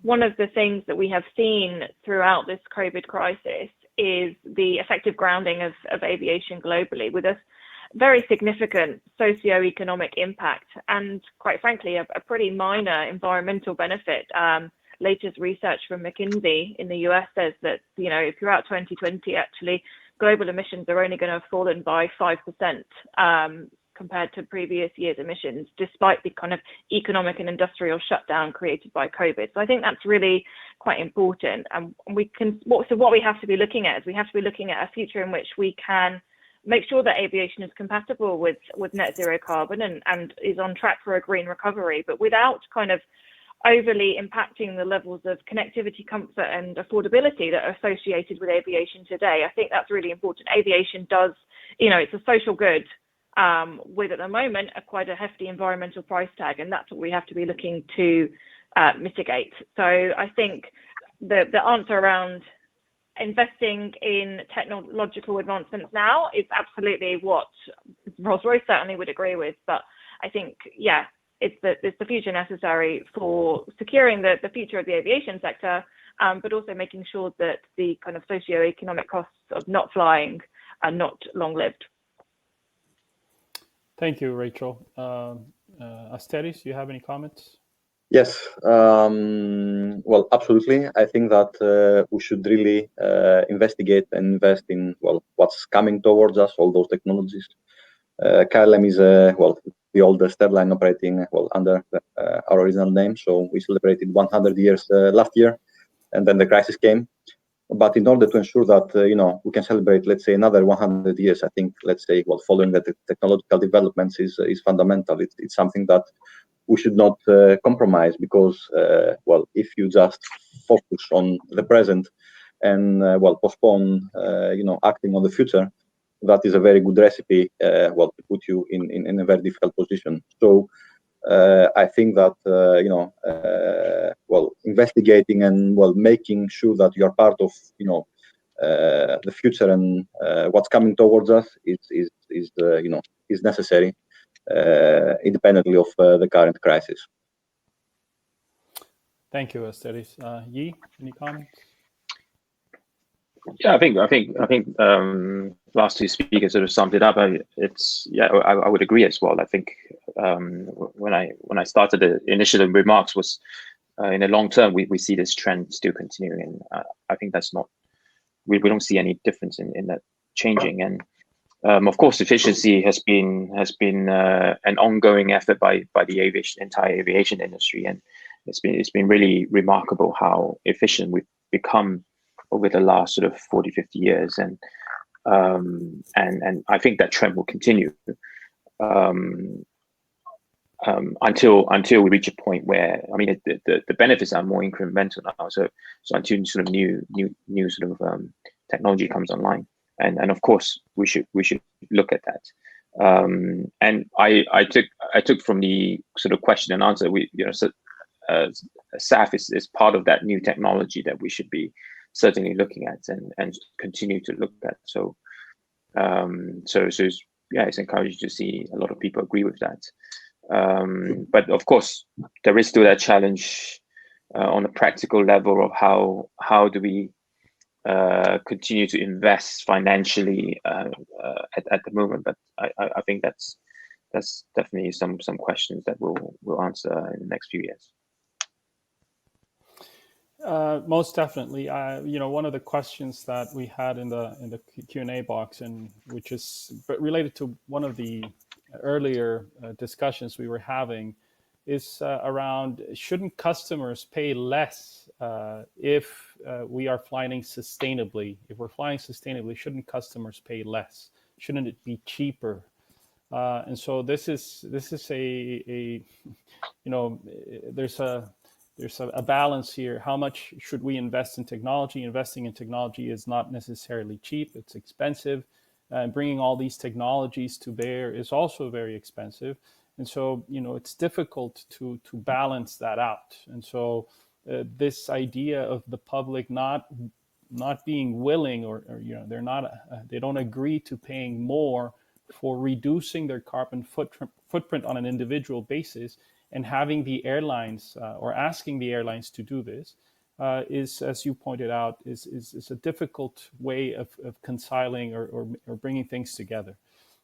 one of the things that we have seen throughout this COVID crisis is the effective grounding of aviation globally, with a very significant socio-economic impact and, quite frankly, a pretty minor environmental benefit. Latest research from McKinsey in the US says that, throughout 2020, actually, global emissions are only going to have fallen by 5% compared to previous year's emissions, despite the kind of economic and industrial shutdown created by COVID. So I think that's really quite important. And what we have to be looking at is we have to be looking at a future in which we can make sure that aviation is compatible with net zero carbon and is on track for a green recovery, but without kind of overly impacting the levels of connectivity, comfort and affordability that are associated with aviation today. I think that's really important. Aviation does, it's a social good with, at the moment, quite a hefty environmental price tag, and that's what we have to be looking to mitigate. So I think the answer around investing in technological advancements now is absolutely what Rolls-Royce certainly would agree with. But I think, it's the future necessary for securing the future of the aviation sector, but also making sure that the kind of socio-economic costs of not flying are not long-lived. Thank you, Rachel. Asteris, do you have any comments? Yes, well, absolutely. I think that we should really investigate and invest in, what's coming towards us, all those technologies. KLM is, the oldest airline operating, under our original name. So we celebrated 100 years last year, and then the crisis came. But in order to ensure that, we can celebrate, let's say, another 100 years, I think, following the technological developments is fundamental. It's something that we should not compromise, because, if you just focus on the present and, postpone, acting on the future, that is a very good recipe, to put you in a very difficult position. So I think that, investigating and, making sure that you are part of, the future and what's coming towards us is necessary, independently of the current crisis. Thank you, Asteris. Yi, any comments? Yeah, I think last two speakers sort of summed it up. I would agree as well. I think when I started the initial remarks was in the long term we see this trend still continuing, and I think that's not, we don't see any difference in that changing. And of course, efficiency has been an ongoing effort by the entire aviation industry, and it's been really remarkable how efficient we've become over the last sort of 40, 50 years, and I think that trend will continue until we reach a point where, I mean, the benefits are more incremental now. So until sort of new sort of technology comes online, and of course we should look at that. And I took from the sort of question and answer, SAF is part of that new technology that we should be certainly looking at and continue to look at. So it's encouraging to see a lot of people agree with that. But of course, there is still that challenge on a practical level of how do we continue to invest financially at the moment. But I think that's definitely some questions that we'll answer in the next few years. Most definitely. One of the questions that we had in the Q&A box, and which is related to one of the earlier discussions we were having, is around, shouldn't customers pay less if we are flying sustainably? If we're flying sustainably, shouldn't customers pay less? Shouldn't it be cheaper? And so this is a there's a balance here. How much should we invest in technology? Investing in technology is not necessarily cheap. It's expensive. And bringing all these technologies to bear is also very expensive. And so, it's difficult to balance that out. And so this idea of the public not being willing, or they don't agree to paying more for reducing their carbon footprint on an individual basis, and having the airlines or asking the airlines to do this is, as you pointed out, is a difficult way of reconciling or bringing things together.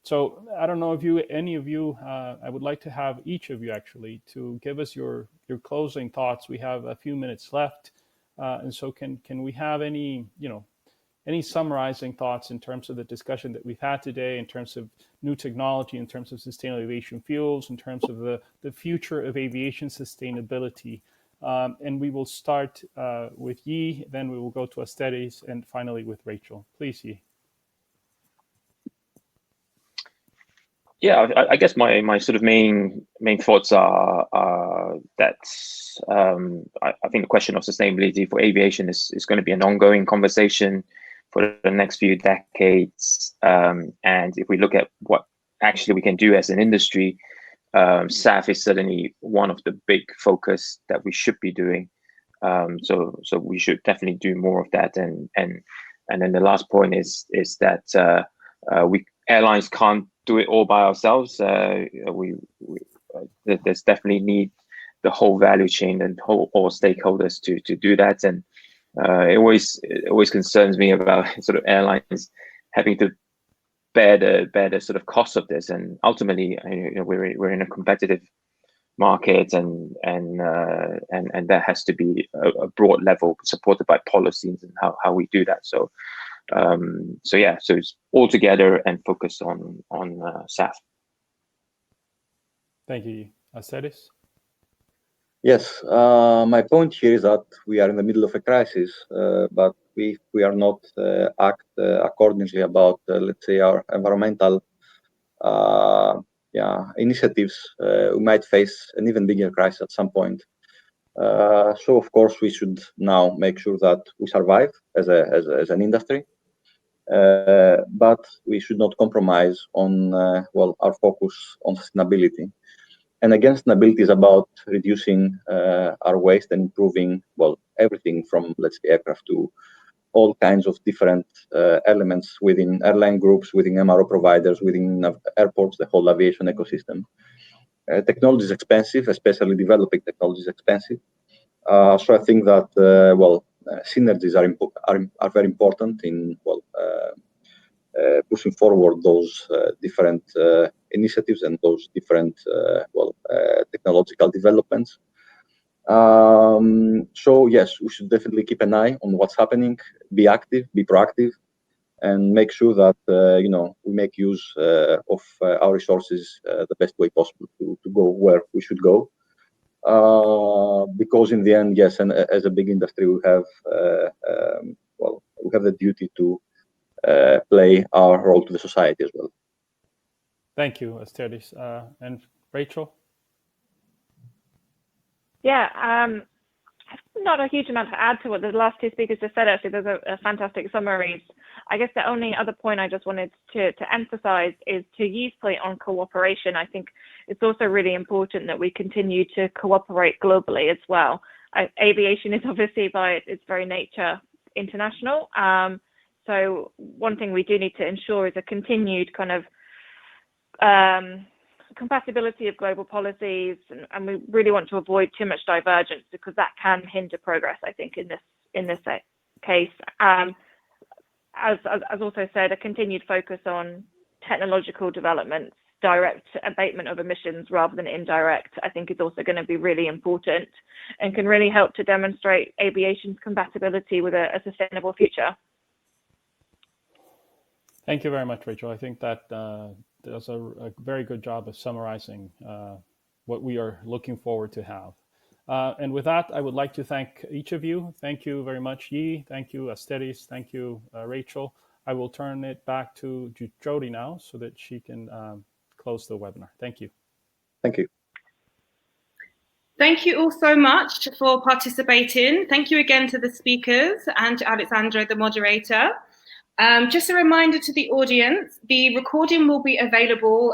So I don't know if any of you, I would like to have each of you actually to give us your closing thoughts. We have a few minutes left, and so can we have any summarizing thoughts in terms of the discussion that we've had today, in terms of new technology, in terms of sustainable aviation fuels, in terms of the future of aviation sustainability? And we will start with Yi, then we will go to Asteris, and finally with Rachel. Please, Yi. Yeah, I guess my sort of main thoughts are that I think the question of sustainability for aviation is going to be an ongoing conversation for the next few decades. And if we look at what actually we can do as an industry, SAF is certainly one of the big focus that we should be doing. So we should definitely do more of that. And then the last point is that airlines can't do it all by ourselves. There's definitely need the whole value chain and all stakeholders to do that. And it always concerns me about sort of airlines having to bear the sort of cost of this. And ultimately, we're in a competitive market, and that has to be a broad level supported by policies and how we do that. So it's all together and focused on SAF. Thank you. Asteris? Yes, my point here is that we are in the middle of a crisis, but if we are not act accordingly about, let's say, our environmental initiatives, we might face an even bigger crisis at some point. So of course we should now make sure that we survive as an industry, but we should not compromise on our focus on sustainability. And again, sustainability is about reducing our waste and improving everything from, let's say, aircraft to all kinds of different elements within airline groups, within MRO providers, within airports, the whole aviation ecosystem. Technology is expensive, especially developing technology is expensive. So I think that synergies are very important in pushing forward those different initiatives and those different technological developments. So yes, we should definitely keep an eye on what's happening, be active, be proactive, and make sure that we make use of our resources the best way possible to go where we should go. Because in the end, yes, and as a big industry, we have well, we have the duty to play our role to the society as well. Thank you, Asteris. And Rachel? Yeah, not a huge amount to add to what the last two speakers just said. Actually, there's a fantastic summaries. I guess the only other point I just wanted to emphasize is to Yi's point on cooperation. I think it's also really important that we continue to cooperate globally as well. Aviation is obviously by its very nature international. So one thing we do need to ensure is a continued kind of compatibility of global policies, and we really want to avoid too much divergence, because that can hinder progress, I think, in this case. As also said, a continued focus on technological developments, direct abatement of emissions rather than indirect, I think is also going to be really important and can really help to demonstrate aviation's compatibility with a sustainable future. Thank you very much, Rachel. I think that does a very good job of summarizing what we are looking forward to have. And with that, I would like to thank each of you. Thank you very much, Yi. Thank you, Asteris. Thank you, Rachel. I will turn it back to Jody now so that she can close the webinar. Thank you. Thank you. Thank you all so much for participating. Thank you again to the speakers and to Alexandra, the moderator. Just a reminder to the audience, the recording will be available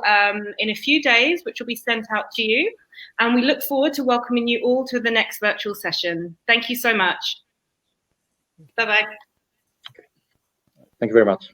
in a few days, which will be sent out to you. And we look forward to welcoming you all to the next virtual session. Thank you so much. Bye-bye. Thank you very much.